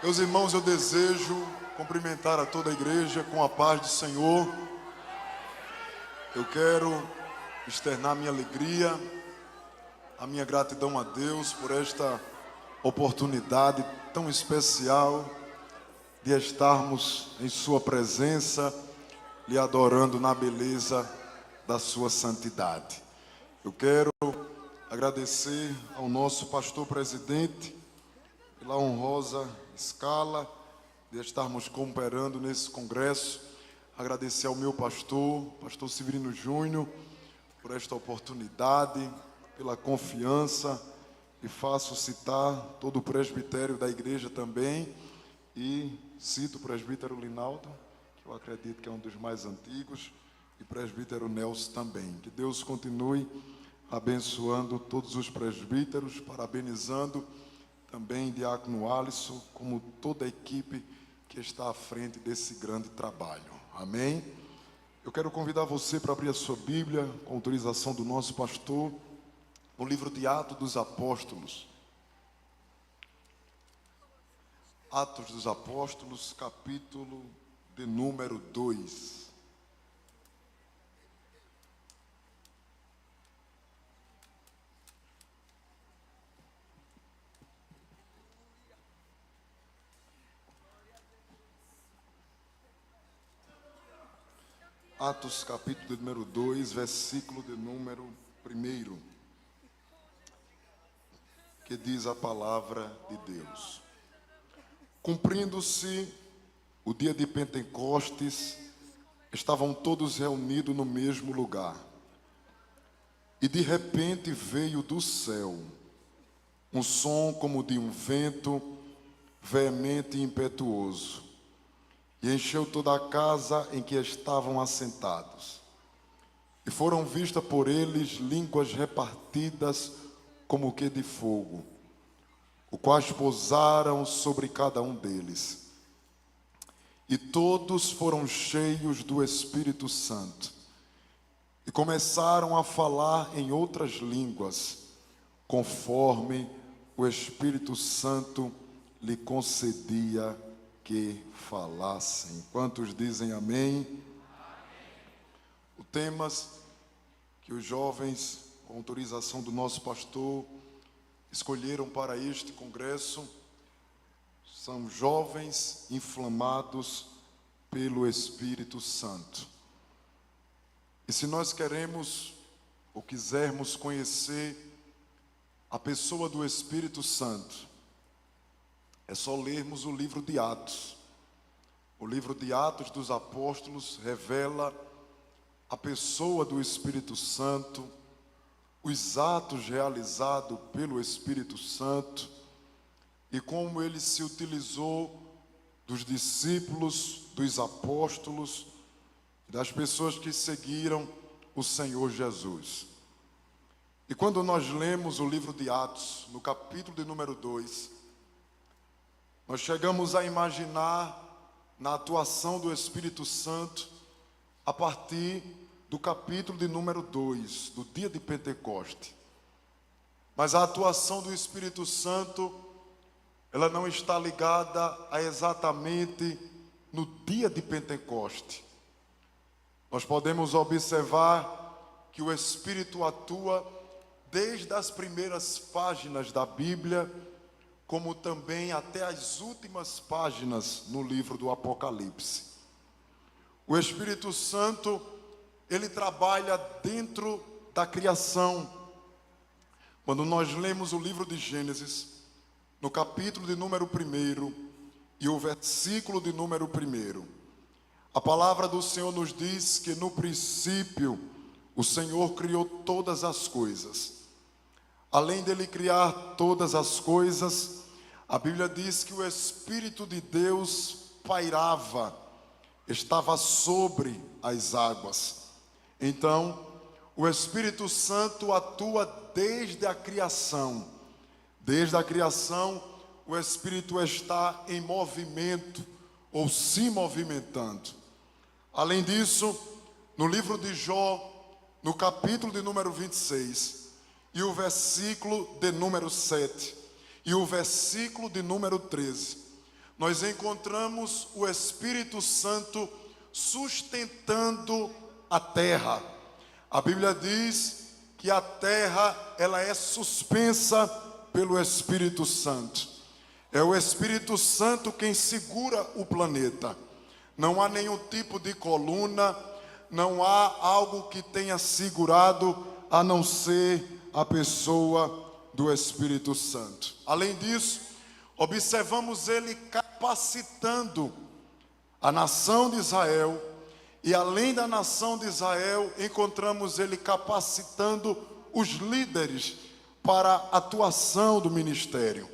Meus irmãos, eu desejo cumprimentar a toda a igreja com a paz do Senhor. Eu quero externar minha alegria, a minha gratidão a Deus por esta oportunidade tão especial de estarmos em sua presença, lhe adorando na beleza da sua santidade. Eu quero agradecer ao nosso pastor presidente pela honrosa escala de estarmos cooperando nesse congresso. Agradecer ao meu pastor Severino Júnior, por esta oportunidade, pela confiança, e faço citar todo o presbitério da igreja também, e cito o presbítero Linaldo, que eu acredito que é um dos mais antigos, e presbítero Nelson também. Que Deus continue abençoando todos os presbíteros, parabenizando também diácono Alisson, como toda a equipe que está à frente desse grande trabalho. Amém? Eu quero convidar você para abrir a sua Bíblia, com autorização do nosso pastor, no livro de Atos dos Apóstolos. Atos dos Apóstolos, capítulo de número 2. Atos, capítulo de número 2, versículo de número 1, que diz a palavra de Deus. Cumprindo-se o dia de Pentecostes, estavam todos reunidos no mesmo lugar. E de repente veio do céu um som como de um vento veemente e impetuoso, e encheu toda a casa em que estavam assentados. E foram vistas por eles línguas repartidas como que de fogo, o quais pousaram sobre cada um deles. E todos foram cheios do Espírito Santo, e começaram a falar em outras línguas, conforme o Espírito Santo lhe concedia que falassem. Quantos dizem amém? Amém. Os temas que os jovens, com autorização do nosso pastor, escolheram para este congresso são jovens inflamados pelo Espírito Santo. E se nós queremos ou quisermos conhecer a pessoa do Espírito Santo, é só lermos o livro de Atos. O livro de Atos dos Apóstolos revela a pessoa do Espírito Santo, os atos realizados pelo Espírito Santo e como ele se utilizou dos discípulos, dos apóstolos, das pessoas que seguiram o Senhor Jesus. E quando nós lemos o livro de Atos, no capítulo de número 2, nós chegamos a imaginar na atuação do Espírito Santo a partir do capítulo de número 2, do dia de Pentecoste. Mas a atuação do Espírito Santo, ela não está ligada a exatamente no dia de Pentecoste. Nós podemos observar que o Espírito atua desde as primeiras páginas da Bíblia, como também até as últimas páginas no livro do Apocalipse. O Espírito Santo, ele trabalha dentro da criação. Quando nós lemos o livro de Gênesis, no capítulo de número 1 e o versículo de número 1, a palavra do Senhor nos diz que no princípio o Senhor criou todas as coisas. Além dele criar todas as coisas, a Bíblia diz que o Espírito de Deus pairava, estava sobre as águas. Então, o Espírito Santo atua desde a criação. Desde a criação, o Espírito está em movimento ou se movimentando. Além disso, no livro de Jó, no capítulo de número 26, e o versículo de número 7, e o versículo de número 13, nós encontramos o Espírito Santo sustentando a terra. A Bíblia diz que a terra, ela é suspensa pelo Espírito Santo. É o Espírito Santo quem segura o planeta. Não há nenhum tipo de coluna, não há algo que tenha segurado a não ser a pessoa do Espírito Santo. Além disso, observamos ele capacitando a nação de Israel, e além da nação de Israel, encontramos ele capacitando os líderes para a atuação do ministério.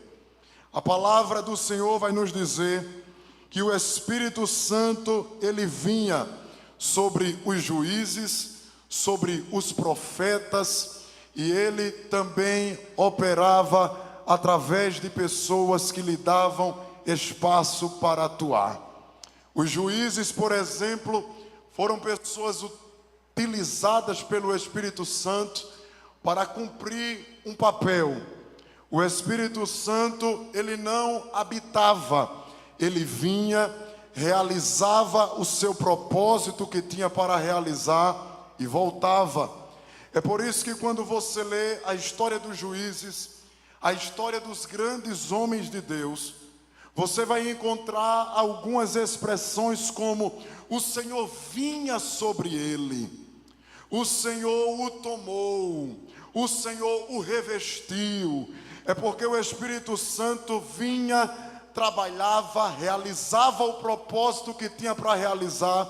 A palavra do Senhor vai nos dizer que o Espírito Santo, ele vinha sobre os juízes, sobre os profetas, e ele também operava através de pessoas que lhe davam espaço para atuar. Os juízes, por exemplo, foram pessoas utilizadas pelo Espírito Santo para cumprir um papel. O Espírito Santo, ele não habitava, ele vinha, realizava o seu propósito que tinha para realizar e voltava. É por isso que quando você lê a história dos juízes, a história dos grandes homens de Deus, você vai encontrar algumas expressões como: o Senhor vinha sobre ele, o Senhor o tomou, o Senhor o revestiu. É porque o Espírito Santo vinha, trabalhava, realizava o propósito que tinha para realizar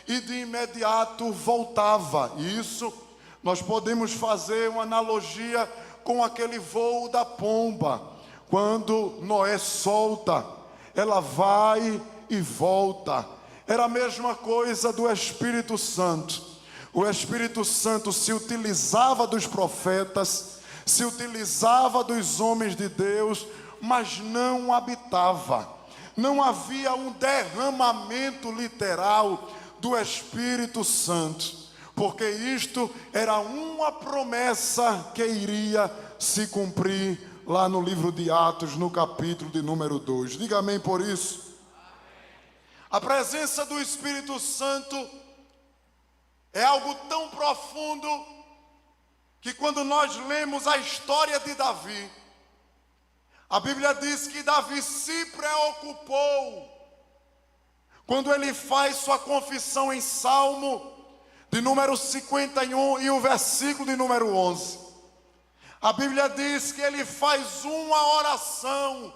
e de imediato voltava. E isso nós podemos fazer uma analogia com aquele voo da pomba. Quando Noé solta, ela vai e volta. Era a mesma coisa do Espírito Santo. O Espírito Santo se utilizava dos profetas, se utilizava dos homens de Deus, mas não habitava. Não havia um derramamento literal do Espírito Santo, porque isto era uma promessa que iria se cumprir lá no livro de Atos, no capítulo de número 2. Diga amém por isso. A presença do Espírito Santo é algo tão profundo que quando nós lemos a história de Davi, a Bíblia diz que Davi se preocupou quando ele faz sua confissão em Salmo de número 51 e o versículo de número 11. A Bíblia diz que ele faz uma oração: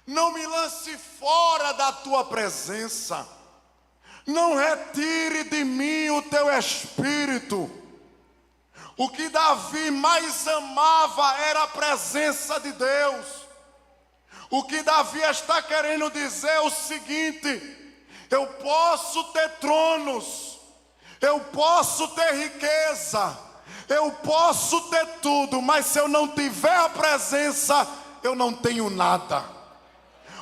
não me lance fora da tua presença, não retire de mim o teu espírito. O que Davi mais amava era a presença de Deus. O que Davi está querendo dizer é o seguinte: eu posso ter tronos, eu posso ter riqueza, eu posso ter tudo, mas se eu não tiver a presença, eu não tenho nada.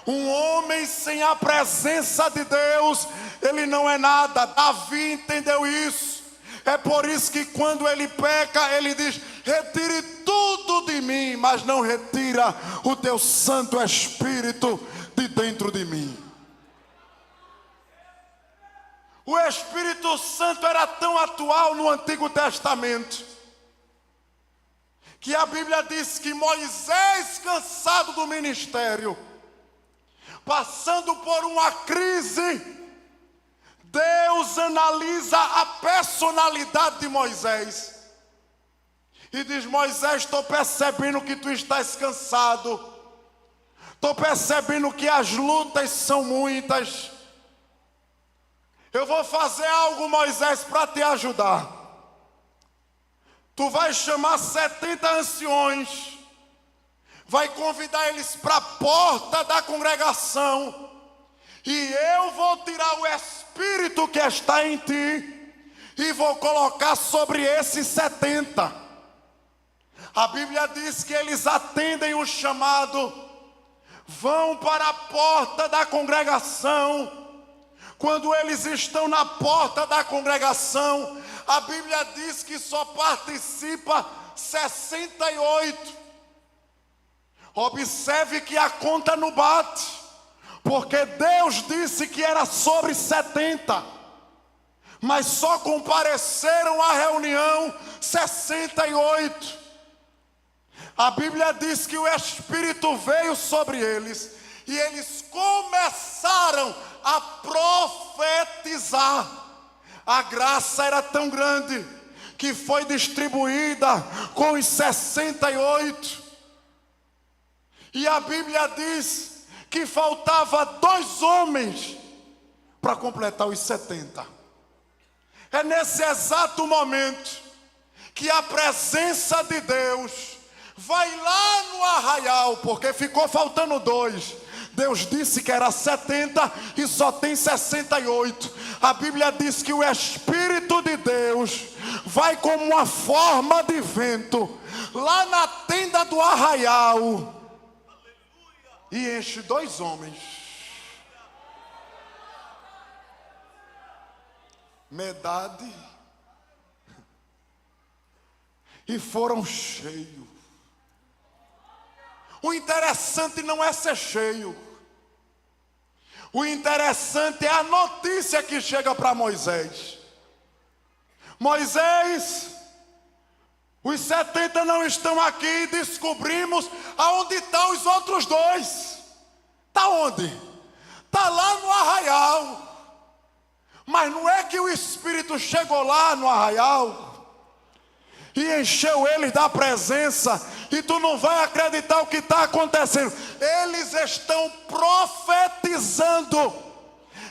Um homem sem a presença de Deus, ele não é nada. Davi entendeu isso. É por isso que quando ele peca, ele diz: retire tudo de mim, mas não retira o teu Santo Espírito de dentro de mim. O Espírito Santo era tão atual no Antigo Testamento que a Bíblia diz que Moisés, cansado do ministério, passando por uma crise, Deus analisa a personalidade de Moisés e diz: Moisés, estou percebendo que tu estás cansado, estou percebendo que as lutas são muitas. Eu vou fazer algo, Moisés, para te ajudar. Tu vai chamar 70 anciões, vai convidar eles para a porta da congregação, e eu vou tirar o Espírito que está em ti e vou colocar sobre esses 70. A Bíblia diz que eles atendem o chamado, vão para a porta da congregação. Quando eles estão na porta da congregação, a Bíblia diz que só participa 68. Observe que a conta não bate, Porque Deus disse que era sobre 70, mas só compareceram à reunião 68. A Bíblia diz que o Espírito veio sobre eles e eles começaram a profetizar. A graça era tão grande que foi distribuída com os 68. E a Bíblia diz que faltava 2 homens para completar os 70. É nesse exato momento que a presença de Deus vai lá no arraial, porque ficou faltando 2. Deus disse que era 70 e só tem 68. A Bíblia diz que o Espírito de Deus vai como uma forma de vento lá na tenda do arraial e enche 2 homens. Medade. E foram cheios. O interessante não é ser cheio. O interessante é a notícia que chega para Moisés. Moisés, os 70 não estão aqui, descobrimos aonde estão os outros 2. Está onde? Está lá no arraial. Mas não é que o Espírito chegou lá no arraial e encheu eles da presença, e tu não vai acreditar o que está acontecendo. Eles estão profetizando.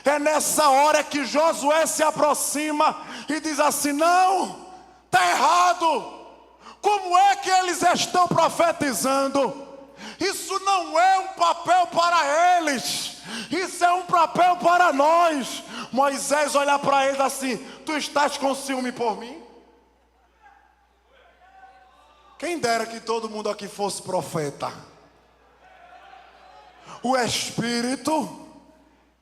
É nessa hora que Josué se aproxima e diz assim: não, está errado. Como é que eles estão profetizando? Isso não é um papel para eles, isso é um papel para nós. Moisés olha para eles assim: tu estás com ciúme por mim? Quem dera que todo mundo aqui fosse profeta. O Espírito,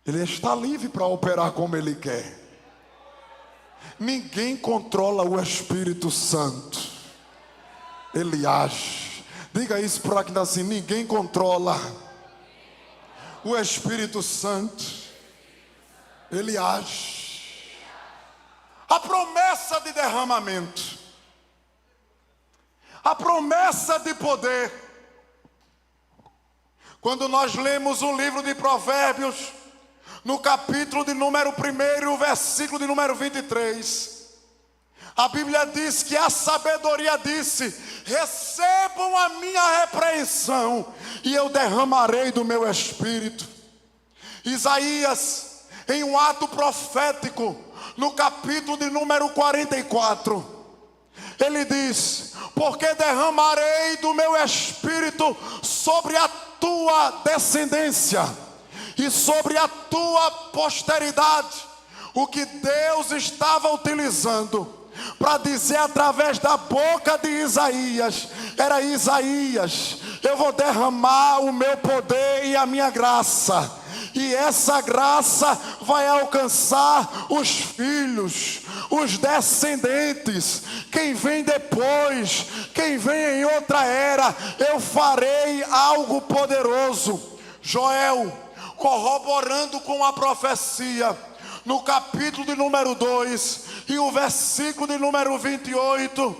ele está livre para operar como ele quer. Ninguém controla o Espírito Santo. Ele age. Diga isso para quem está assim: ninguém controla o Espírito Santo. Ele age. A promessa de derramamento, a promessa de poder. Quando nós lemos o livro de Provérbios, no capítulo de número 1, versículo de número 23, a Bíblia diz que a sabedoria disse: recebam a minha repreensão e eu derramarei do meu espírito. Isaías, em um ato profético, no capítulo de número 44, ele diz: porque derramarei do meu espírito sobre a tua descendência e sobre a tua posteridade. O que Deus estava utilizando para dizer através da boca de Isaías era: Isaías, eu vou derramar o meu poder e a minha graça, e essa graça vai alcançar os filhos, os descendentes, quem vem depois, quem vem em outra era. Eu farei algo poderoso. Joel, corroborando com a profecia, no capítulo de número 2 e o versículo de número 28,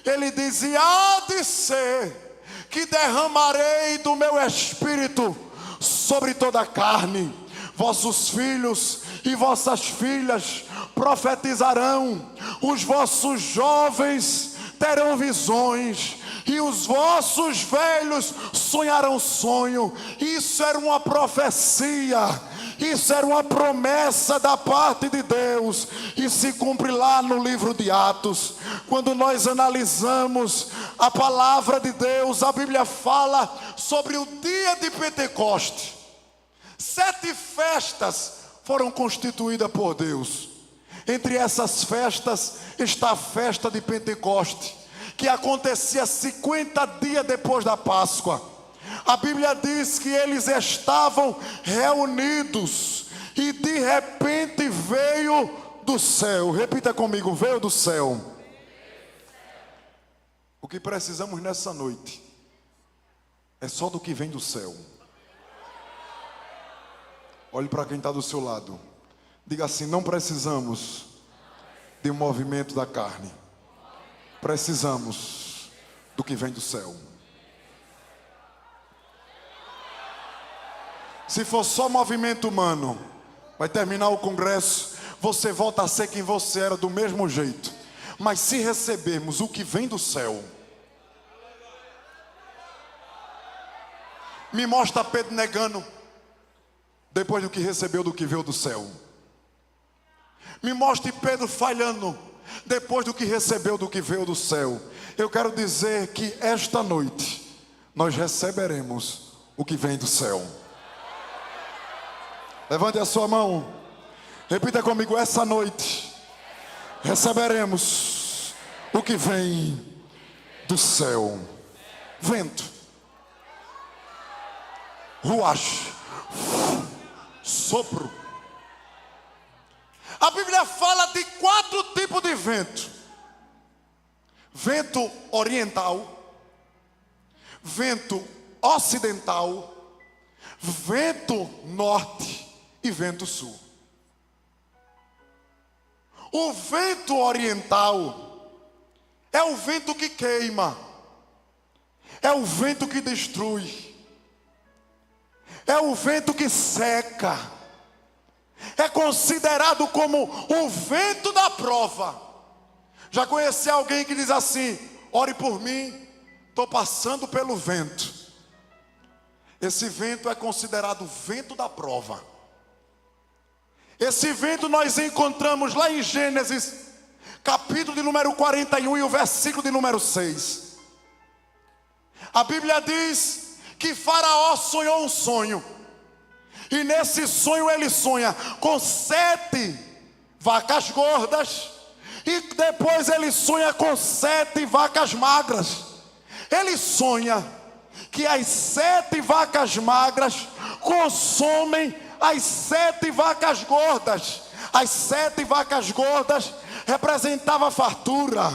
ele dizia: há de ser que derramarei do meu espírito sobre toda a carne. Vossos filhos e vossas filhas profetizarão, os vossos jovens terão visões, e os vossos velhos sonharão sonho. Isso era uma profecia, isso era uma promessa da parte de Deus, e se cumpre lá no livro de Atos. Quando nós analisamos a palavra de Deus, a Bíblia fala sobre o dia de Pentecoste. 7 festas foram constituídas por Deus. Entre essas festas está a festa de Pentecoste, que acontecia 50 dias depois da Páscoa. A Bíblia diz que eles estavam reunidos e de repente veio do céu. Repita comigo: veio do céu. O que precisamos nessa noite é só do que vem do céu. Olhe para quem está do seu lado. Diga assim: não precisamos de um movimento da carne. Precisamos do que vem do céu. Se for só movimento humano, vai terminar o congresso, você volta a ser quem você era do mesmo jeito. Mas se recebermos o que vem do céu, me mostra Pedro negando, depois do que recebeu do que veio do céu. Me mostre Pedro falhando, depois do que recebeu do que veio do céu. Eu quero dizer que esta noite, nós receberemos o que vem do céu. Levante a sua mão, repita comigo: essa noite, receberemos o que vem do céu. Vento, ruach, sopro. A Bíblia fala de 4 tipos de vento: vento oriental, vento ocidental, vento norte e vento sul. O vento oriental é o vento que queima, é o vento que destrui, é o vento que seca, é considerado como o vento da prova. Já conheci alguém que diz assim: ore por mim, estou passando pelo vento. Esse vento é considerado o vento da prova. Esse vento nós encontramos lá em Gênesis, capítulo de número 41 e o versículo de número 6. A Bíblia diz que Faraó sonhou um sonho. E nesse sonho ele sonha com 7 vacas gordas. E depois ele sonha com 7 vacas magras. Ele sonha que as 7 vacas magras consomem as 7 vacas gordas. As 7 vacas gordas representavam fartura.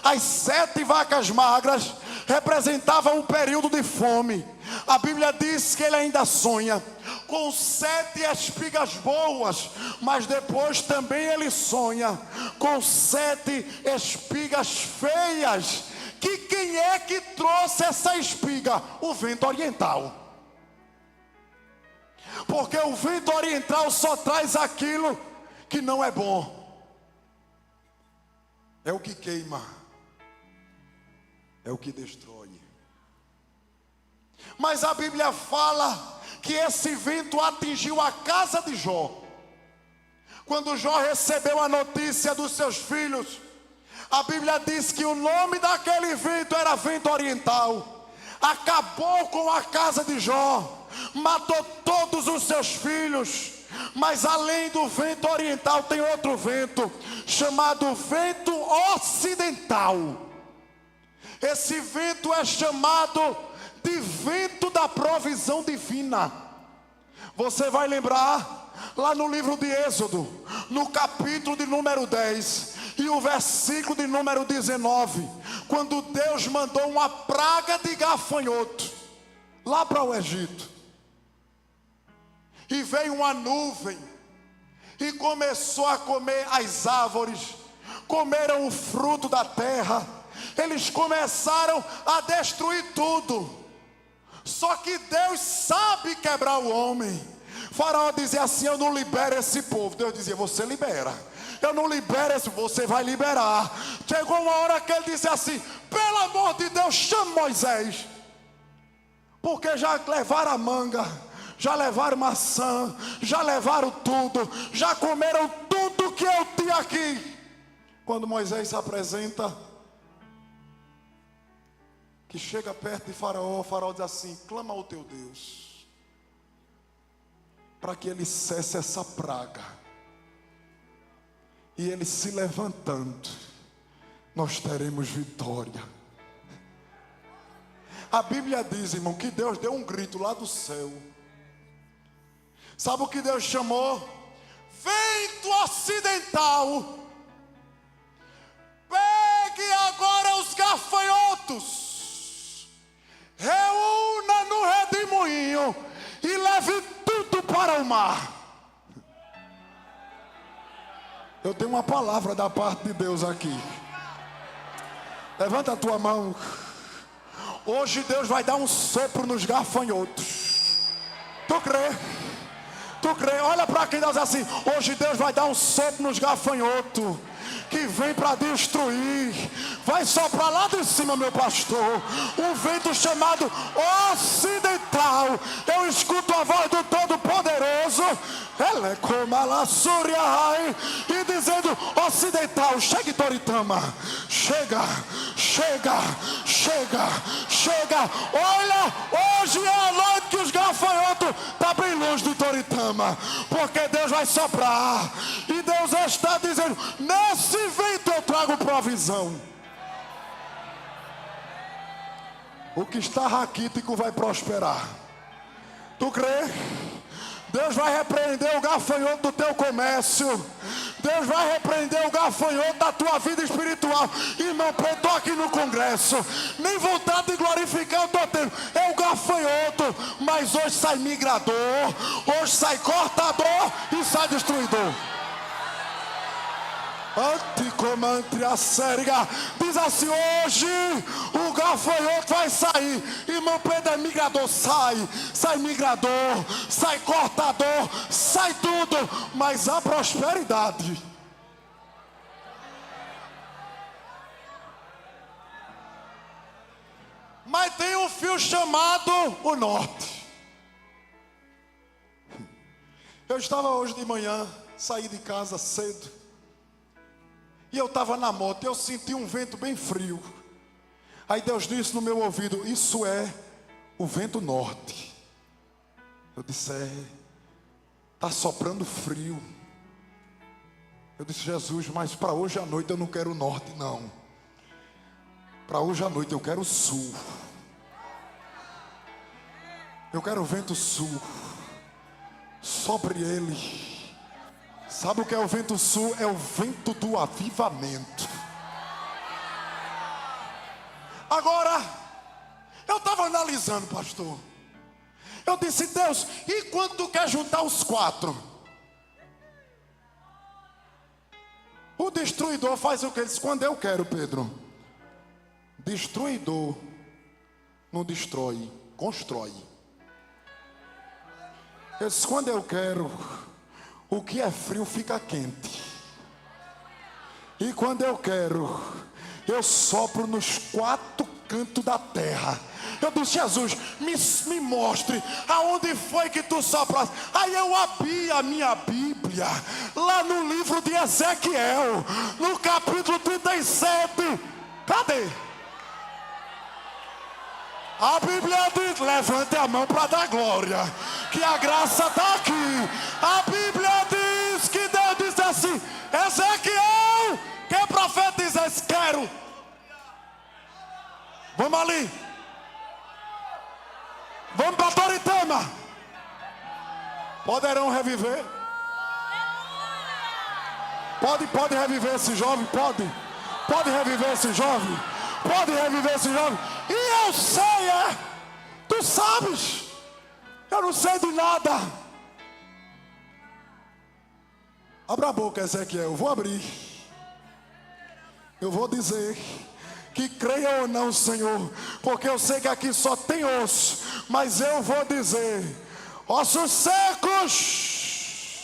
As 7 vacas magras representavam um período de fome. A Bíblia diz que ele ainda sonha com 7 espigas boas, mas depois também ele sonha com 7 espigas feias. Que quem é que trouxe essa espiga? O vento oriental. Porque o vento oriental só traz aquilo que não é bom. É o que queima, é o que destrói. Mas a Bíblia fala que esse vento atingiu a casa de Jó. Quando Jó recebeu a notícia dos seus filhos, a Bíblia diz que o nome daquele vento era vento oriental. Acabou com a casa de Jó, matou todos os seus filhos. Mas além do vento oriental tem outro vento, chamado vento ocidental. Esse vento é chamado de vento da provisão divina. Você vai lembrar lá no livro de Êxodo, no capítulo de número 10 e o versículo de número 19, quando Deus mandou uma praga de gafanhoto lá para o Egito. E veio uma nuvem e começou a comer as árvores, comeram o fruto da terra. Eles começaram a destruir tudo. Só que Deus sabe quebrar o homem. Faraó dizia assim: eu não libero esse povo. Deus dizia: você libera. Eu não libero esse, você vai liberar. Chegou uma hora que ele disse assim: pelo amor de Deus, chama Moisés, porque já levaram a manga, já levaram maçã, já levaram tudo, já comeram tudo que eu tinha aqui. Quando Moisés se apresenta, que chega perto de Faraó, o Faraó diz assim: clama ao teu Deus, para que ele cesse essa praga. E ele se levantando, nós teremos vitória. A Bíblia diz, irmão, que Deus deu um grito lá do céu. Sabe o que Deus chamou? Vento ocidental, pegue agora os gafanhotos, reúna no redemoinho e leve tudo para o mar. Eu tenho uma palavra da parte de Deus aqui. Levanta a tua mão. Hoje Deus vai dar um sopro nos gafanhotos. Tu crê? Tu crê? Olha para quem diz assim: hoje Deus vai dar um sopro nos gafanhotos que vem para destruir. Vai soprar lá de cima, meu pastor, um vento chamado ocidental. Eu escuto a voz do Todo-Poderoso, ela é como a laçúria, e dizendo: ocidental, chega em Toritama, chega, chega, chega, chega. Olha, hoje é a noite que os gafanhotos estão bem longe de Toritama, porque Deus vai soprar, e Deus está dizendo: nesse vento eu trago provisão. O que está raquítico vai prosperar. Tu crê? Deus vai repreender o gafanhoto do teu comércio. Deus vai repreender o gafanhoto da tua vida espiritual. Irmão, eu estou aqui no congresso, nem vontade de glorificar eu estou tendo. É o gafanhoto, mas hoje sai migrador, hoje sai cortador e sai destruidor. Anticomante a sériga diz assim: hoje o gafanhoto vai sair. Irmão, Pedro é migrador, sai migrador, sai cortador, sai tudo, mas a prosperidade. Mas tem um fio chamado o norte. Eu estava hoje de manhã, saí de casa cedo, e eu estava na moto, e eu senti um vento bem frio. Aí Deus disse no meu ouvido: isso é o vento norte. Eu disse: está soprando frio. Eu disse: Jesus, mas para hoje à noite eu não quero o norte, não. Para hoje à noite eu quero o sul. Eu quero o vento sul. Sobre ele. Sabe o que é o vento sul? É o vento do avivamento. Agora, eu estava analisando, pastor. Eu disse: Deus, e quando tu quer juntar os quatro? O destruidor faz o que? Ele disse: quando eu quero, Pedro. Destruidor não destrói, constrói. Eu disse: quando eu quero, o que é frio fica quente. E quando eu quero, eu sopro nos quatro cantos da terra. Eu disse: Jesus, me mostre aonde foi que tu sopraste. Aí eu abri a minha Bíblia, lá no livro de Ezequiel, no capítulo 37. Cadê? A Bíblia diz: levante a mão para dar glória, que a graça está aqui. A Bíblia diz que Deus disse assim: Ezequiel, que profetiza? Quero. Vamos ali. Vamos para Toritama. Poderão reviver? Pode reviver esse jovem? Pode reviver esse jovem? Pode reviver esse jovem? E eu sei, tu sabes, eu não sei de nada. Abra a boca, Ezequiel, eu vou abrir. Eu vou dizer que creia ou não, Senhor, porque eu sei que aqui só tem osso, mas eu vou dizer: ossos secos,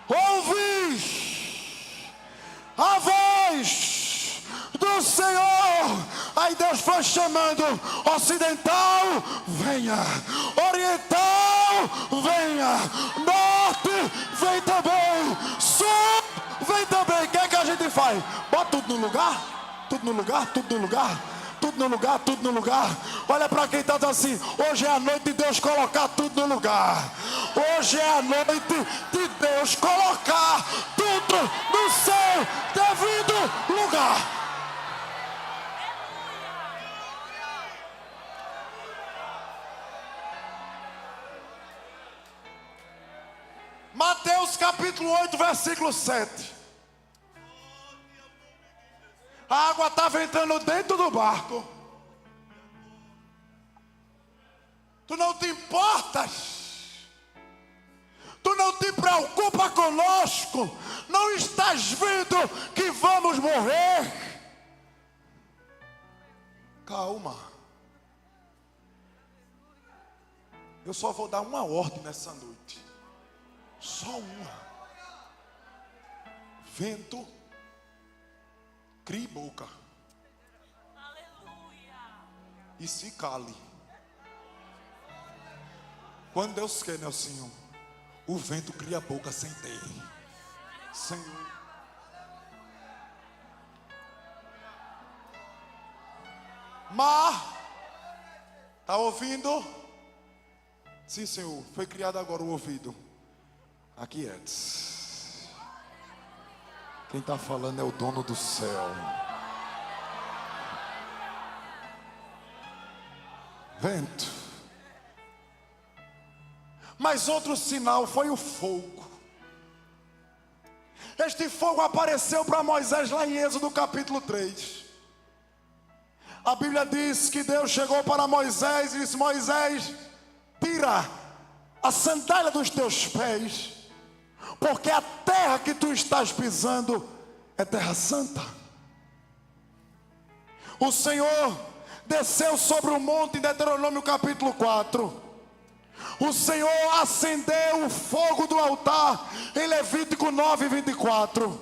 ouvi a voz do Senhor. Aí Deus foi chamando: ocidental, venha; oriental, venha; norte, vem também; sul, vem também. O que é que a gente faz? Bota tudo no lugar, tudo no lugar, tudo no lugar, tudo no lugar, tudo no lugar. Olha para quem está assim: hoje é a noite de Deus colocar tudo no lugar. Hoje é a noite de Deus colocar tudo no seu devido lugar. Mateus capítulo 8, versículo 7. A água estava entrando dentro do barco. Tu não te importas. Tu não não te preocupa conosco? Não estás vendo que vamos morrer? Calma. Eu só vou dar uma ordem nessa noite. Só uma. Vento, crie boca. E se cale. Quando Deus quer, Nelsinho, o vento cria a boca sem ter. Senhor. Mar, está ouvindo? Sim, Senhor, foi criado agora o ouvido. Aqui é. Quem está falando é o dono do céu. Vento. Mas outro sinal foi o fogo. Este fogo apareceu para Moisés lá em Êxodo capítulo 3. A Bíblia diz que Deus chegou para Moisés e disse: Moisés, tira a sandália dos teus pés, porque a terra que tu estás pisando é terra santa. O Senhor desceu sobre o monte em Deuteronômio capítulo 4. O Senhor acendeu o fogo do altar em Levítico 9:24.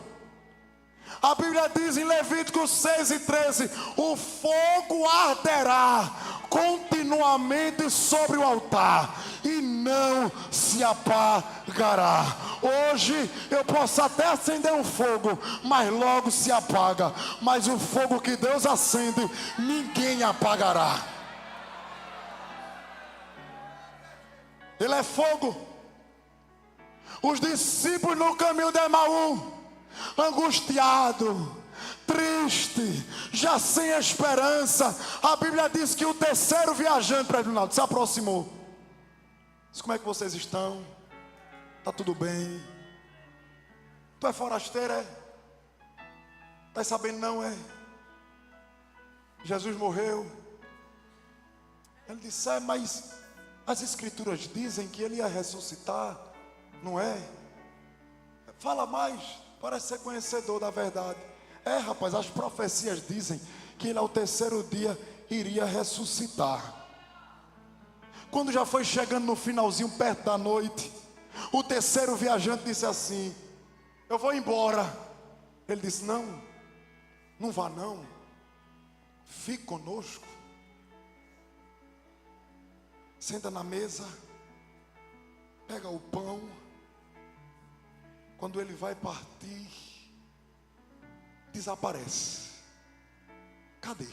A Bíblia diz em Levítico 6:13: o fogo arderá continuamente sobre o altar e não se apagará. Hoje eu posso até acender um fogo, mas logo se apaga. Mas o fogo que Deus acende, ninguém apagará. Ele é fogo. Os discípulos no caminho de Emaú, angustiado, triste, já sem esperança. A Bíblia diz que o terceiro viajante peregrinado se aproximou. Disse: como é que vocês estão? Está tudo bem? Tu é forasteiro, é? Está sabendo não, é? Jesus morreu. Ele disse: é, mas as escrituras dizem que ele ia ressuscitar, não é? Fala mais, parece ser conhecedor da verdade. É, rapaz, as profecias dizem que ele ao terceiro dia iria ressuscitar. Quando já foi chegando no finalzinho, perto da noite, o terceiro viajante disse assim: eu vou embora. Ele disse: não, não vá não, fique conosco. Senta na mesa, pega o pão. Quando ele vai partir, desaparece. Cadê?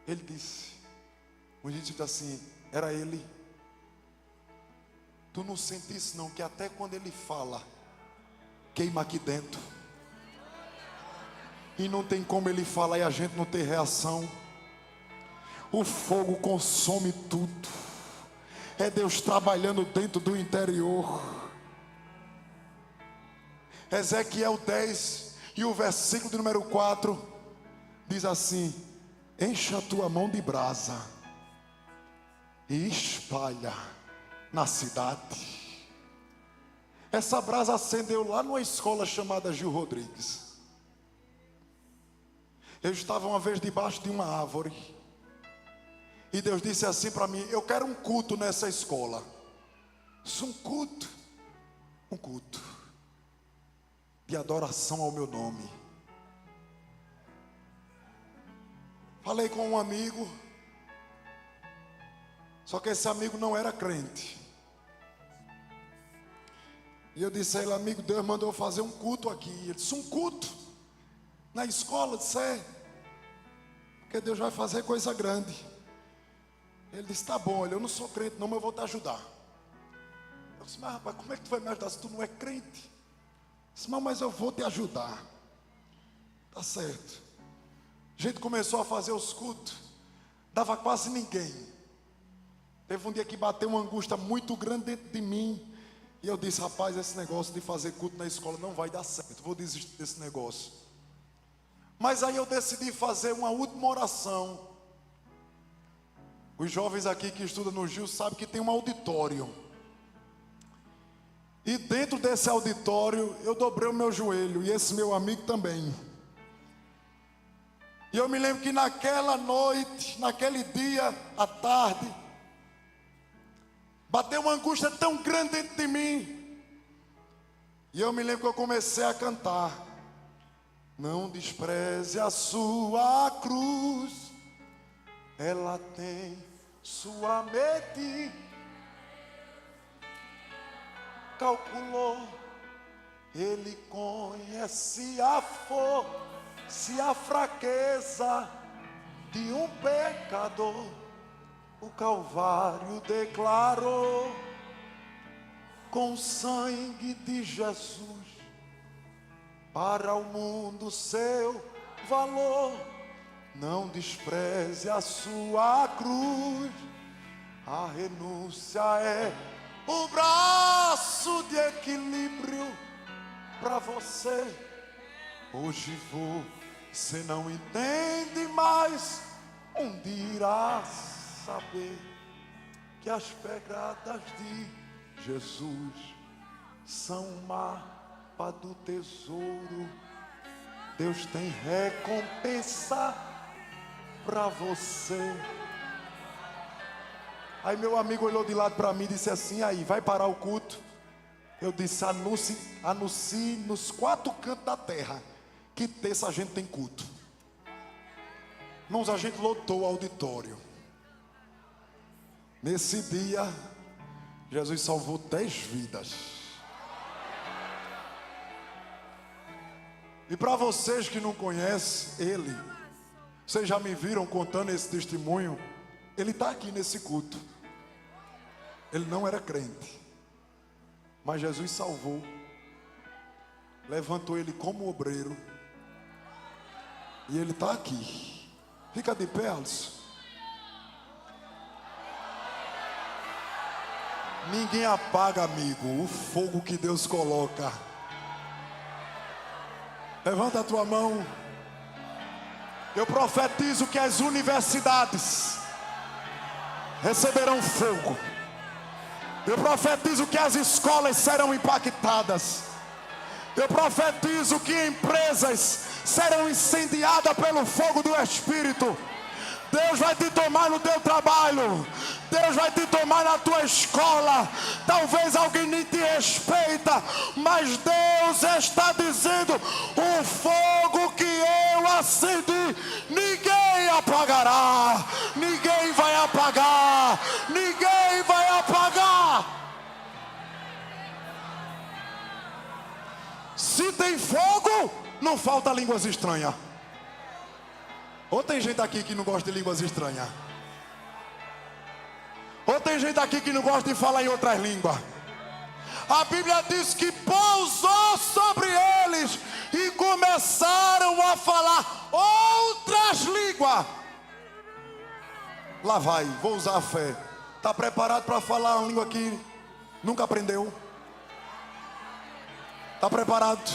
Ele disse, o gente disse assim: era ele. Tu não sente isso não, que até quando ele fala, queima aqui dentro. E não tem como ele falar e a gente não ter reação. O fogo consome tudo. É Deus trabalhando dentro do interior. Ezequiel 10 e o versículo de número 4 diz assim: encha a tua mão de brasa e espalha na cidade. Essa brasa acendeu lá numa escola chamada Gil Rodrigues. Eu estava uma vez debaixo de uma árvore e Deus disse assim para mim: eu quero um culto nessa escola. Isso, um culto de adoração ao meu nome. Falei com um amigo, só que esse amigo não era crente. E eu disse a ele: amigo, Deus mandou fazer um culto aqui. Ele disse: um culto na escola? Eu disse: é, porque Deus vai fazer coisa grande. Ele disse: tá bom, eu não sou crente não, mas eu vou te ajudar. Eu disse: mas rapaz, como é que tu vai me ajudar se tu não é crente? Eu disse: mas eu vou te ajudar. Tá certo. A gente começou a fazer os cultos, dava quase ninguém. Teve um dia que bateu uma angústia muito grande dentro de mim. E eu disse: rapaz, esse negócio de fazer culto na escola não vai dar certo, vou desistir desse negócio. Mas aí eu decidi fazer uma última oração. Os jovens aqui que estudam no Gil sabem que tem um auditório. E dentro desse auditório, eu dobrei o meu joelho, e esse meu amigo também. E eu me lembro que naquela noite, naquele dia, à tarde, bateu uma angústia tão grande dentro de mim. E eu me lembro que eu comecei a cantar. Não despreze a sua cruz, ela tem sua medida. Calculou, ele conhece a força e a fraqueza de um pecador. O Calvário declarou, com o sangue de Jesus, para o mundo seu valor. Não despreze a sua cruz, a renúncia é o braço de equilíbrio para você. Hoje você não entende, mas um dia irá saber que as pegadas de Jesus são um mapa do tesouro. Deus tem recompensa para você. Aí meu amigo olhou de lado para mim e disse assim: aí, vai parar o culto? Eu disse: anuncie nos 4 cantos da terra que terça a gente tem culto. Irmãos, a gente lotou o auditório. Nesse dia, Jesus salvou 10 vidas. E para vocês que não conhecem ele, vocês já me viram contando esse testemunho. Ele está aqui nesse culto. Ele não era crente, mas Jesus salvou, levantou ele como obreiro, e ele está aqui. Fica de pé, Alisson. Ninguém apaga, amigo, o fogo que Deus coloca. Levanta a tua mão. Eu profetizo que as universidades receberão fogo. Eu profetizo que as escolas serão impactadas. Eu profetizo que empresas serão incendiadas pelo fogo do Espírito. Deus vai te tomar no teu trabalho. Deus vai te tomar na tua escola. Talvez alguém nem te respeita, mas Deus está dizendo: o fogo que eu acendi, ninguém apagará. Ninguém vai apagar. Ninguém vai apagar. Se tem fogo, não falta línguas estranhas. Ou tem gente aqui que não gosta de línguas estranhas? Ou tem gente aqui que não gosta de falar em outras línguas? A Bíblia diz que pousou sobre eles e começaram a falar outras línguas. Lá vai, vou usar a fé. Está preparado para falar uma língua que nunca aprendeu? Está preparado?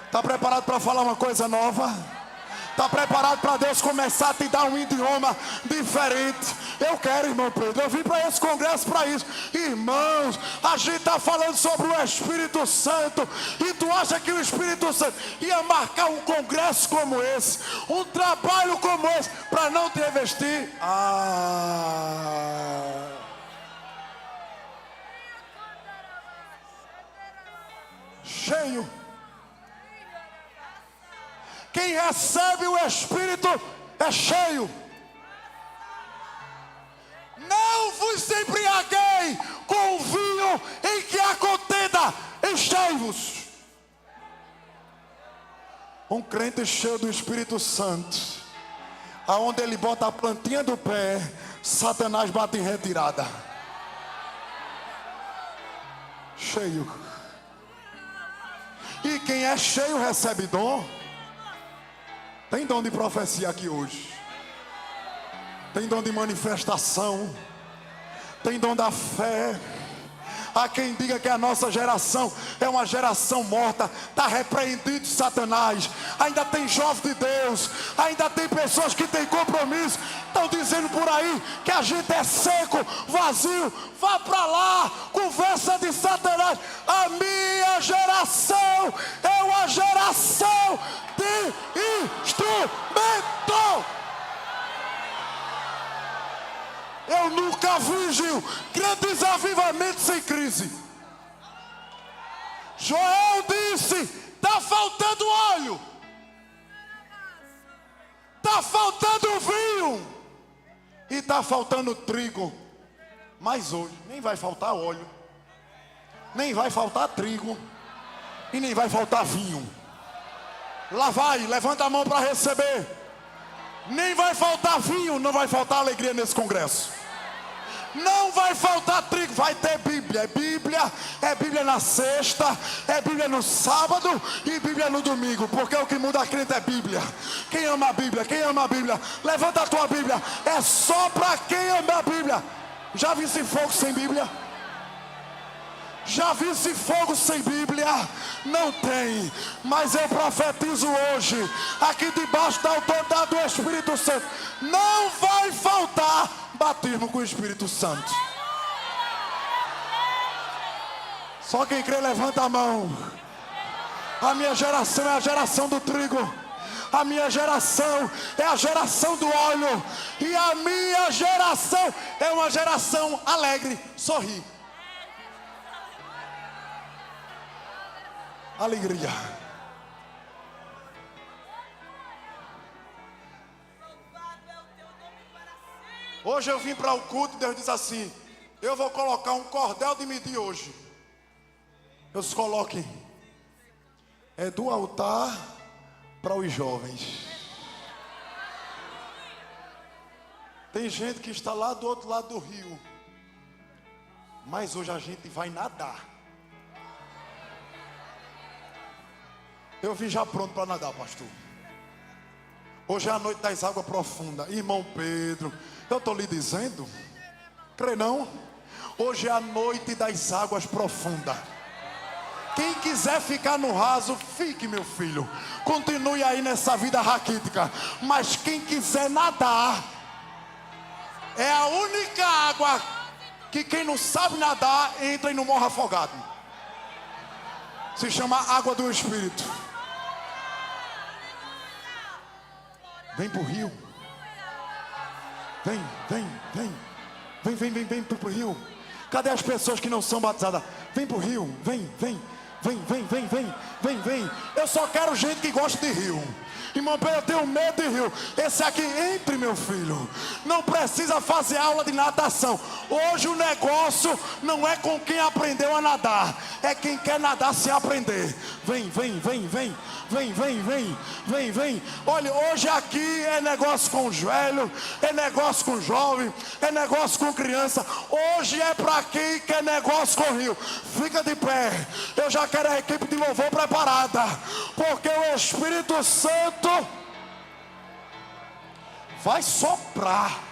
Está preparado para falar uma coisa nova? Está preparado para Deus começar a te dar um idioma diferente? Eu quero, irmão Pedro. Eu vim para esse congresso para isso. Irmãos, a gente está falando sobre o Espírito Santo. E tu acha que o Espírito Santo ia marcar um congresso como esse, um trabalho como esse, para não te revestir? Cheio. Quem recebe o Espírito é cheio. Não vos embriaguei com o vinho em que há contenda, enchei-vos. Um crente cheio do Espírito Santo, aonde ele bota a plantinha do pé, Satanás bate em retirada. Cheio. E quem é cheio recebe dom. Tem dom de profecia aqui hoje. Tem dom de manifestação. Tem dom da fé. Há quem diga que a nossa geração é uma geração morta. Está repreendido Satanás. Ainda tem jovem de Deus, ainda tem pessoas que têm compromisso, estão dizendo por aí que a gente é seco, vazio. Vá para lá, conversa de Satanás. A minha geração é uma geração de instrumento. Eu nunca vi, Gil, grandes avivamentos sem crise. Joel disse: está faltando óleo, está faltando vinho e está faltando trigo. Mas hoje nem vai faltar óleo, nem vai faltar trigo e nem vai faltar vinho. Lá vai, levanta a mão para receber. Nem vai faltar vinho, não vai faltar alegria nesse congresso. Não vai faltar trigo, vai ter Bíblia. É Bíblia na sexta, é Bíblia no sábado e Bíblia no domingo. Porque o que muda a crente é Bíblia. Quem ama a Bíblia? Quem ama a Bíblia? Levanta a tua Bíblia. É só para quem ama a Bíblia. Já vi esse fogo sem Bíblia? Já vi esse fogo sem Bíblia? Não tem. Mas eu profetizo hoje, aqui debaixo da autoridade do Espírito Santo, não vai faltar batismo com o Espírito Santo. Só quem crê levanta a mão. A minha geração é a geração do trigo. A minha geração é a geração do óleo. E a minha geração é uma geração alegre. Sorri. Alegria. Hoje eu vim para o culto e Deus diz assim: eu vou colocar um cordel de medir hoje. Deus coloque. É do altar para os jovens. Tem gente que está lá do outro lado do rio, mas hoje a gente vai nadar. Eu vim já pronto para nadar, pastor. Hoje é a noite das águas profundas. Irmão Pedro, eu estou lhe dizendo, crê não? Hoje é a noite das águas profundas. Quem quiser ficar no raso, fique, meu filho. Continue aí nessa vida raquítica. Mas quem quiser nadar, é a única água que quem não sabe nadar entra e não morre afogado. Se chama água do Espírito. Vem pro rio. Vem pro rio. Cadê as pessoas que não são batizadas? Vem pro rio. Vem. Eu só quero gente que gosta de rio. Irmão Pedro, eu tenho medo de rio. Esse aqui, entre, meu filho. Não precisa fazer aula de natação. Hoje o negócio não é com quem aprendeu a nadar, é quem quer nadar sem aprender. Vem. Olha, hoje aqui é negócio com os velhos, é negócio com jovem, é negócio com criança. Hoje é para quem quer negócio com o rio. Fica de pé. Eu já quero a equipe de louvor preparada, porque o Espírito Santo vai soprar.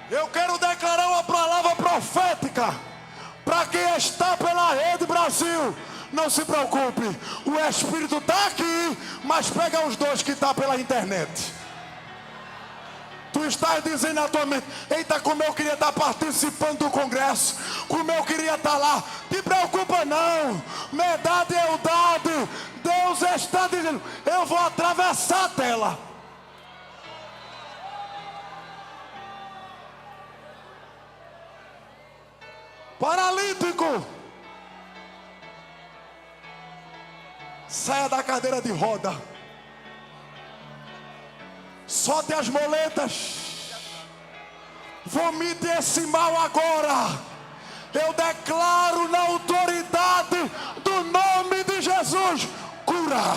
Eu quero declarar uma palavra profética para quem está pela Rede Brasil. Não se preocupe, o Espírito está aqui, mas pega os dois que estão pela internet. Tu estás dizendo na tua mente: eita, como eu queria estar participando do congresso, como eu queria estar lá. Te preocupa não, medade é eudade. Deus está dizendo: eu vou atravessar a tela. Paralítico, saia da cadeira de roda, solte as moletas, vomite esse mal agora. Eu declaro na autoridade do nome de Jesus: cura.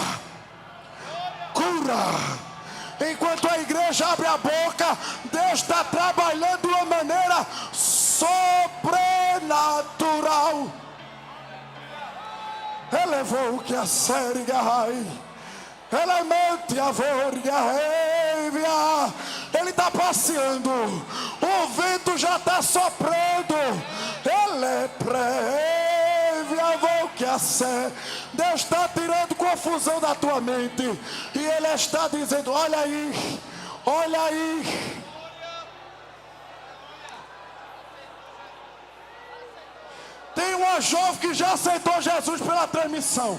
Enquanto a igreja abre a boca, Deus está trabalhando de uma maneira sobrenatural. elevou que a série garrai, elemente a vorga, ele está passeando, o vento já está soprando, ele é prévia, vou que a sé. Deus está tirando confusão da tua mente, e ele está dizendo: olha aí, olha aí. Tem uma jovem que já aceitou Jesus pela transmissão.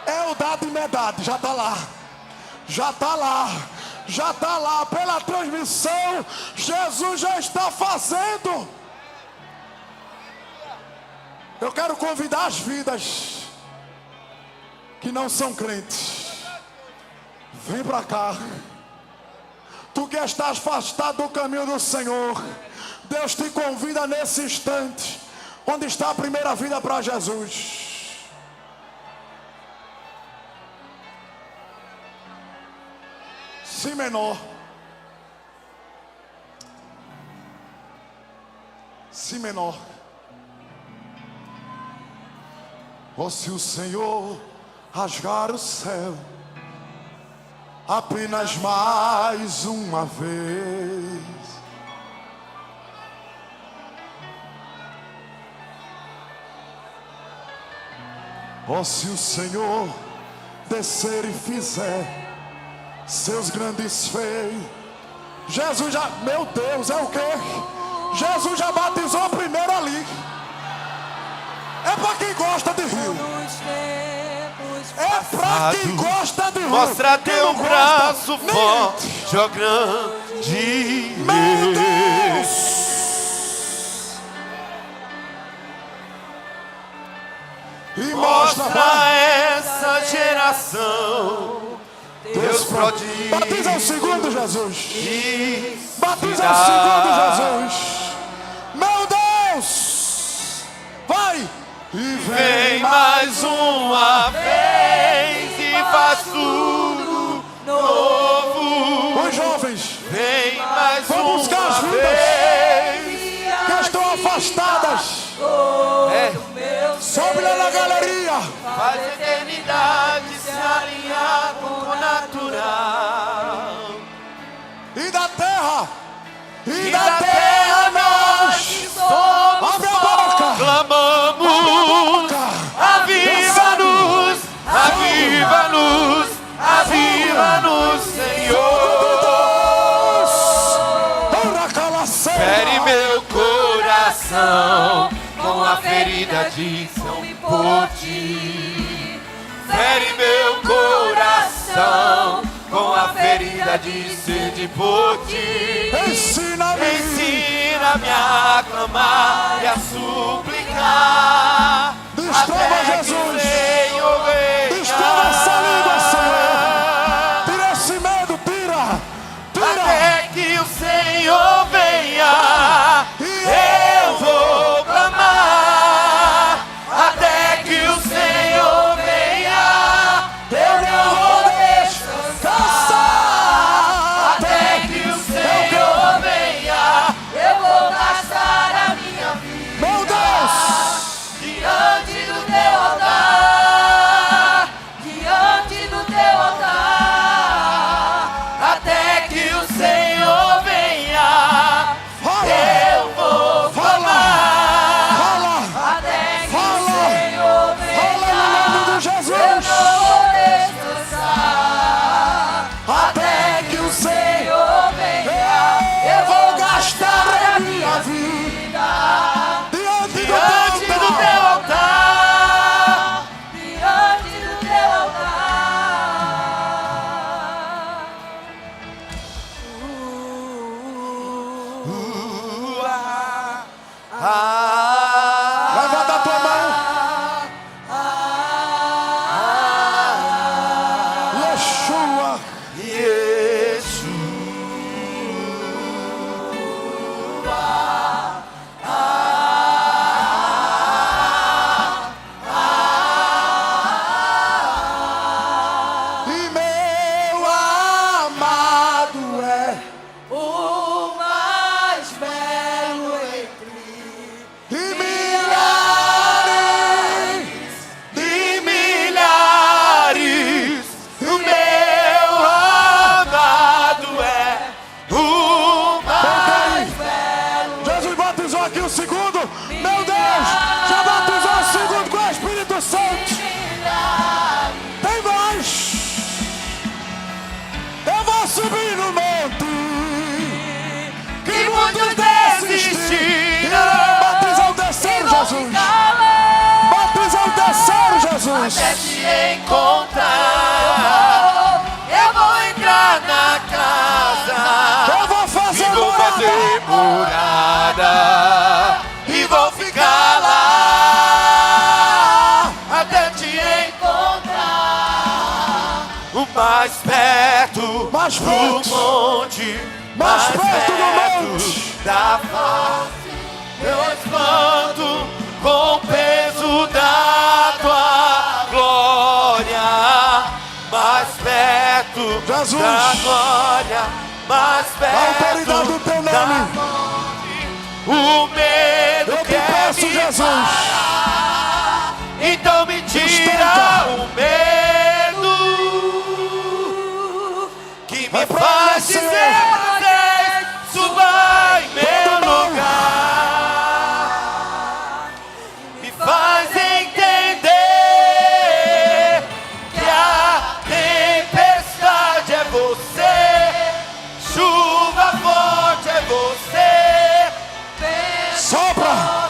É o dado e medade, já está lá. Já está lá. Já está lá. Pela transmissão, Jesus já está fazendo. Eu quero convidar as vidas que não são crentes. Vem para cá. Tu que estás afastado do caminho do Senhor, Deus te convida nesse instante, onde está a primeira vida para Jesus. Si menor. Si menor. Oh, se o Senhor rasgar o céu apenas mais uma vez, oh, se o Senhor descer e fizer seus grandes feitos, Jesus já, meu Deus, é o quê? Jesus já batizou primeiro ali. É para quem gosta de rio. É para quem gosta de rio. Mostra teu braço forte, ó grande meu Deus. E mostra essa geração Deus prodígio. Batiza o segundo, Jesus. Batiza o segundo, Jesus. Meu Deus. Vai. E vem mais uma vez e faz tudo novo. Os jovens, vem mais vão buscar as uma vidas vez que estão afastadas. Sobe lá na galeria. Faz a eternidade se alinhar com o natural. E da terra, e da terra nós somos. Abre a boca. Clamamos. Aviva-nos, aviva-nos, aviva-nos, Senhor. Fere meu coração com a ferida de São Pote. Fere meu coração com a ferida de sede Pote. Ensina-me a clamar e a suplicar. Destrava, Jesus. Destrava essa língua, Senhor. Tira esse medo, tira. Até que o Senhor venha, eu vou clamar. Até que o Senhor venha, eu não vou descansar. Até que o Senhor venha, eu vou gastar a minha vida. Meu Deus. Diante do teu altar, diante do teu altar, até que o Senhor venha, eu vou falar. Até que o Senhor venha, eu não vou descansar. Até que o Senhor venha, eu vou gastar a minha vida. Diante do teu altar, diante do teu altar. Levanta a tua mão. Yeshua. E meu amado é O mais belo entre segundo. Meu Deus, já batizou o segundo com o Espírito Santo. Tem mais. Eu vou subir no monte que muitos desistiram. Batiza o terceiro, Jesus. Batiza o terceiro, Jesus. Até te encontrar, eu vou entrar na casa. Eu vou fazer Vou fazer morada e vou ficar lá até te encontrar. O mais perto, Mais do perto. monte, Mais perto do monte. da face. Eu espanto com o peso da tua glória. Mais perto Jesus. da glória. Mais a perto autoridade do teu da nome. morte, o medo Eu te quer peço, me Jesus. parar. Então me tira Sustenta. o medo que me É pra faz ele, Senhor. dizer vocês suba em meu lugar. Me faz entender que a tempestade é você, chuva forte é você, Sopra.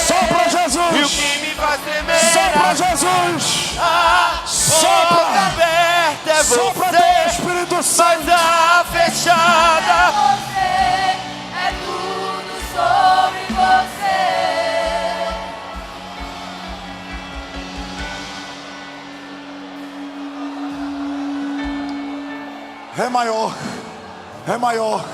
Sopra, e o Jesus. que me faz tremer Sopra, Jesus. a Sopra. porta aberta é Sopra teu você, Espírito mas Santo. a fechada É tudo sobre você. Ré maior. Ré maior.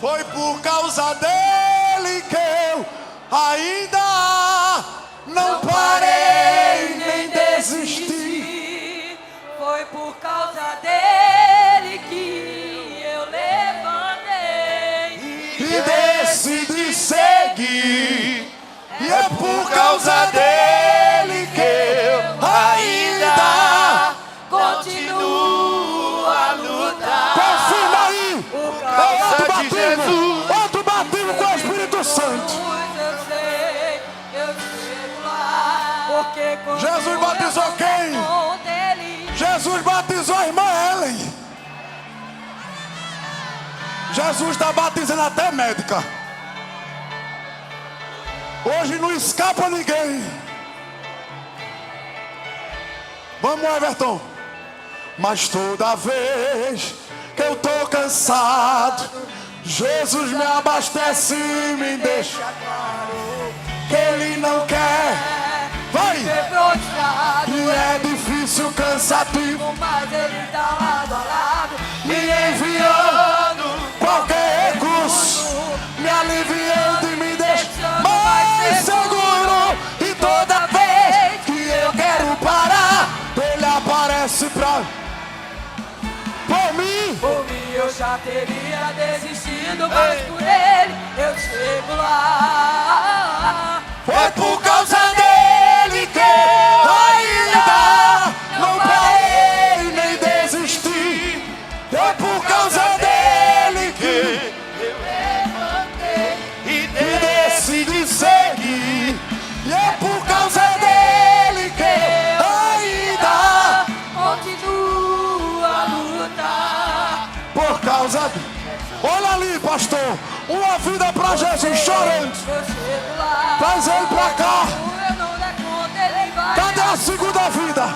Foi por causa dele que eu ainda não parei nem desisti. Foi por causa dele que eu levantei. E decidi seguir. E é por causa dele que eu ainda Continuo a lutar. confirma aí. É outro de batismo. Jesus. Outro batismo com o Espírito Santo. Eu sei, eu chego lá. Porque quando Jesus batizou eu quem? com dele, Jesus batizou a irmã Ellen. Jesus está batizando até médica. Hoje não escapa ninguém. Vamos, Everton. Mas toda vez que eu tô cansado, Jesus me abastece e me deixa claro que Ele não quer. Vai! ser prostrado. E é difícil, cansativo, Mas ele tá lado a lado, me enviando qualquer recurso, me aliviando e me deixando mais seguro. E toda vez que eu quero parar, Ele aparece pra por mim. por mim eu já teria desistido, mas por ele eu chego lá. Foi por causa dele que eu ainda não parei nem desisti. Foi por causa dele que e e decidi seguir. E é por causa dele que ainda, Continuo a lutar. por causa de... Olha ali, pastor, uma vida pra Jesus chorando. Eu chego lá. Traz ele pra cá. Eu não der conta, ele vai. Cadê a segunda vida?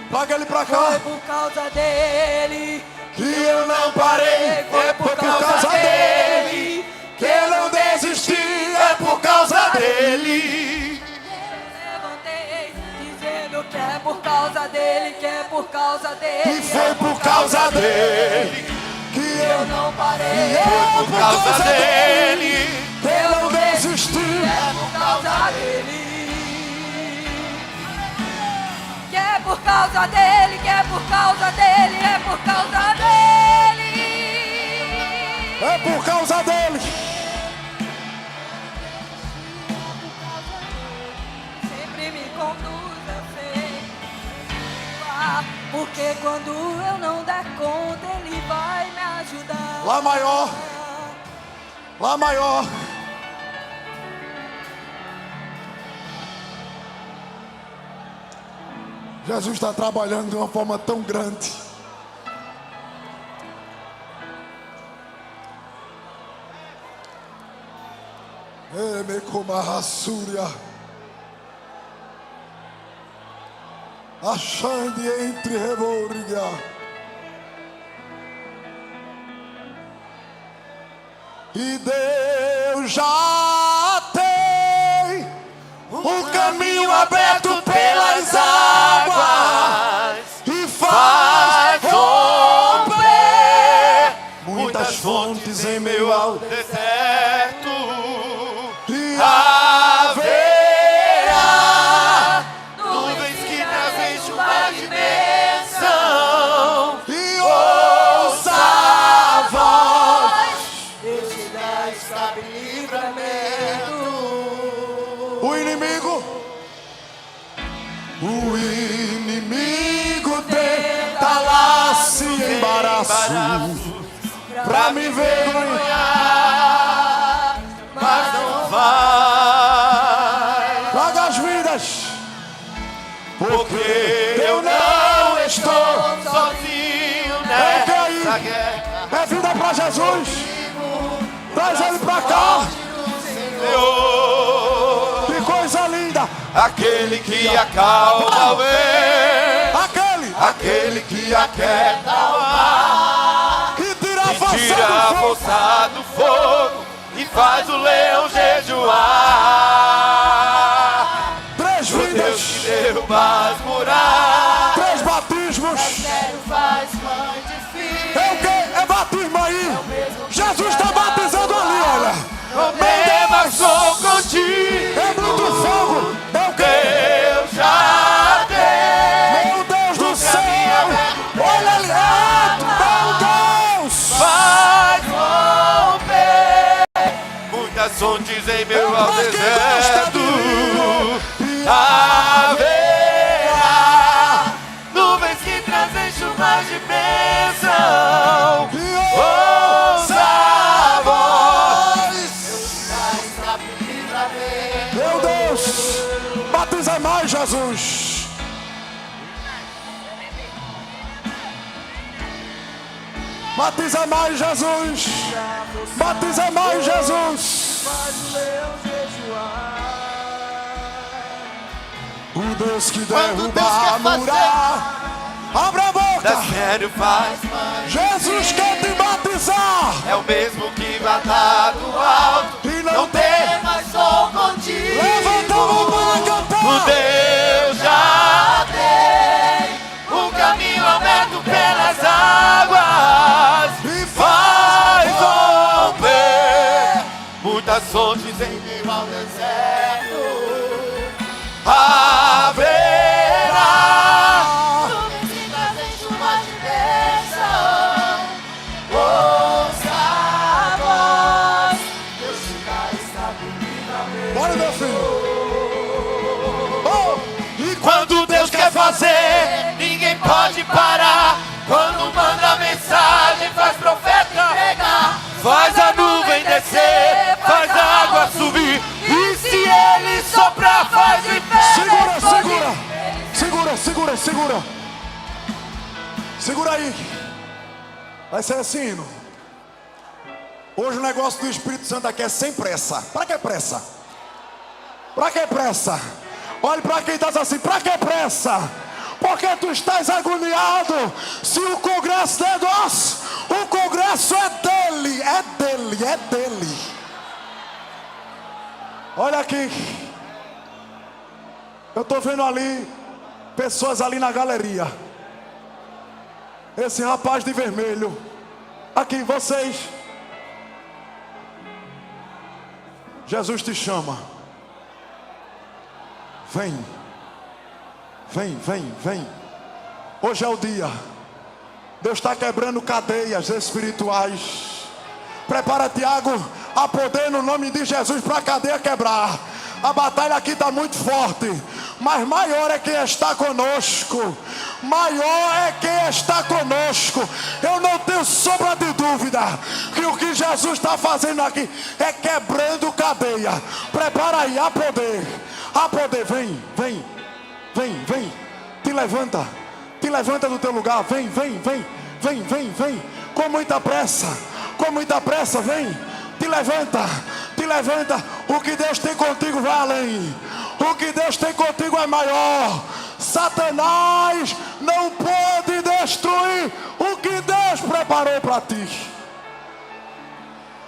Traga ele pra Foi cá. por causa dele. Que eu não parei, é por causa dele. Que eu não desisti, é por causa dele. Levantei, dizendo que é por causa dele, que é por causa dele. E foi por causa dele que eu não parei. é por causa dele. que eu não desisti. É por causa dele. Que é por causa dele, que é por causa dele, é por causa dele. É por causa dele. conduz, eu sei. Porque quando eu não der conta, Ele vai me ajudar. Lá maior. Lá maior. Jesus está trabalhando de uma forma tão grande. Me como a rassúria. Achando entre revolriga. E Deus já tem o caminho aberto pelas águas e faz romper muitas fontes em meio ao deserto. E haverá nuvens que trazem chuva de bênção. E ouça a voz deste da escape livramento. O inimigo tenta lá se embaraço pra me vergonhar, mas não vai. Traga as vidas, porque eu não estou sozinho nessa guerra. É vida pra Jesus. Traz ele pra cá. Que coisa linda. Aquele que acalma o vento, aquele que aquieta o mar, que tira a força do fogo e faz o leão jejuar. Três vidas, Deus que derruba as muralhas, três batismos. Faz mãe de filho. É o que? É batismo aí. Jesus está batizando ali, olha. Mas sou contigo. É muito fogo. É o que? Eu já dei. Meu Deus do céu. Olha ali. Meu Deus. Vai romper muitas fontes em meu ao deserto. Haverá nuvens que trazem chuvas de bênção. Ouça a voz. Meu Deus, batiza mais, Jesus. Batiza mais, Jesus. Batiza mais, Jesus. O Deus que derruba a muralha. Abra a boca. Sério faz. Jesus quer te batizar. É o mesmo que vai dar do alto. E não tem, mas sou contigo. Levanta a mão para cantar. O Deus já tem o caminho aberto pelas águas e faz romper muitas fontes em meio ao deserto. Haverá nuvens que trazem chuva de bênção. Ouça a voz, Deus te dá escape livramento. Bora, meu filho. Oh. E quando Deus quer fazer, ninguém pode parar. Quando manda mensagem, faz profeta entregar. Faz a nuvem descer, faz a água subir. E se ele soprar, faz o inferno. Segura. Segura aí. Vai ser assim, hino. Hoje o negócio do Espírito Santo aqui é sem pressa. Pra que pressa? Pra que pressa? Olhe pra quem está assim, pra que pressa? Porque tu estás agoniado. Se o congresso é nosso, o congresso é dele. É dele. Olha aqui. Eu estou vendo ali pessoas ali na galeria. Esse rapaz de vermelho. Aqui, vocês. Jesus te chama. Vem. Hoje é o dia. Deus está quebrando cadeias espirituais. Prepara, Tiago, a poder no nome de Jesus para a cadeia quebrar. A batalha aqui está muito forte. Mas maior é quem está conosco. Maior é quem está conosco. Eu não tenho sombra de dúvida que o que Jesus está fazendo aqui é quebrando cadeia. Prepara aí, há poder. Há poder, vem, vem, vem, vem. Te levanta do teu lugar. Vem, vem, vem, vem, vem, vem. Com muita pressa, vem. Te levanta. O que Deus tem contigo vai além. O que Deus tem contigo é maior. Satanás não pode destruir o que Deus preparou para ti.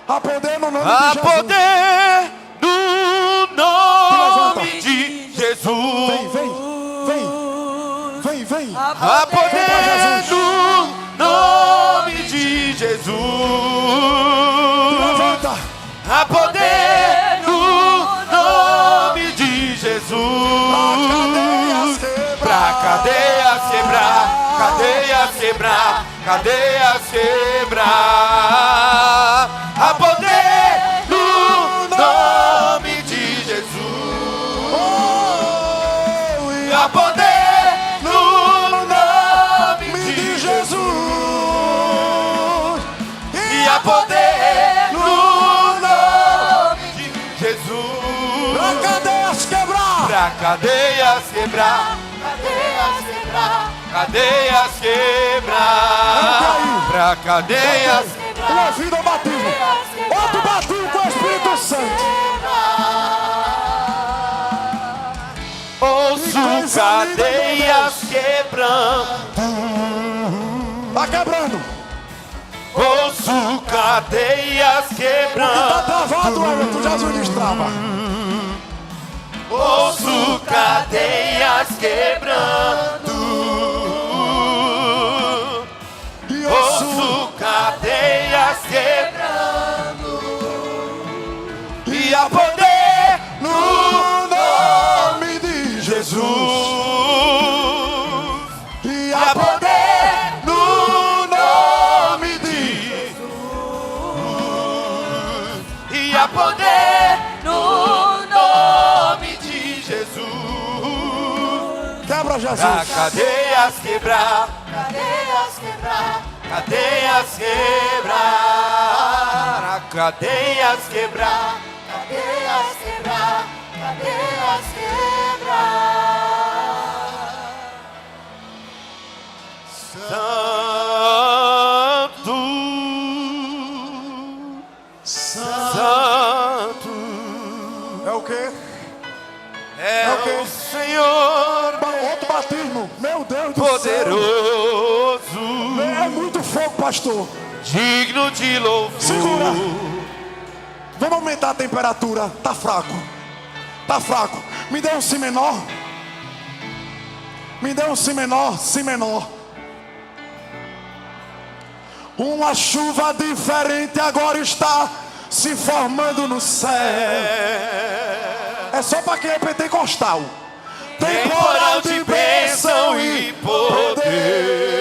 Há poder no nome de Jesus. Há poder no nome de Jesus. Vem, vem, vem, vem, vem. Há poder no nome de Jesus. Levanta. Há poder no nome de Jesus. Pra cadeias quebrar, cadeias quebrar, cadeias quebrar. Há poder no nome de Jesus. Há poder no nome de Jesus. E há poder no nome de Jesus. Pra cadeias quebrar. Pra cadeias quebrar. Cadeias quebrar, pra cadeias Uma vida ao batismo. Outro batismo com o Espírito Santo. ouço cadeias quebrando, Tá quebrando. ouço cadeias Tá quebrando, travado, Everton. Jesus destrava. ouço cadeias quebrando, E ouço. ouço cadeias quebrando, e há poder No nome de Jesus. E há há poder no nome de e há poder no nome de Jesus. Quebra, Pra Jesus. cadeias quebrar, cadeias quebrar, cadeias quebrar, cadeias quebrar, cadeias quebrar, cadeias quebrar. Santo, É o quê? é o quê? o Senhor Outro batismo. Meu Deus do céu. poderoso, É muito fogo, pastor. digno de louvor. Segura. Vamos aumentar a temperatura. Tá fraco. Tá fraco. Me dê um si menor. Me dê um si menor. Si menor. Uma chuva diferente agora está se formando no céu. É só para quem é pentecostal. Temporal de bênção e poder.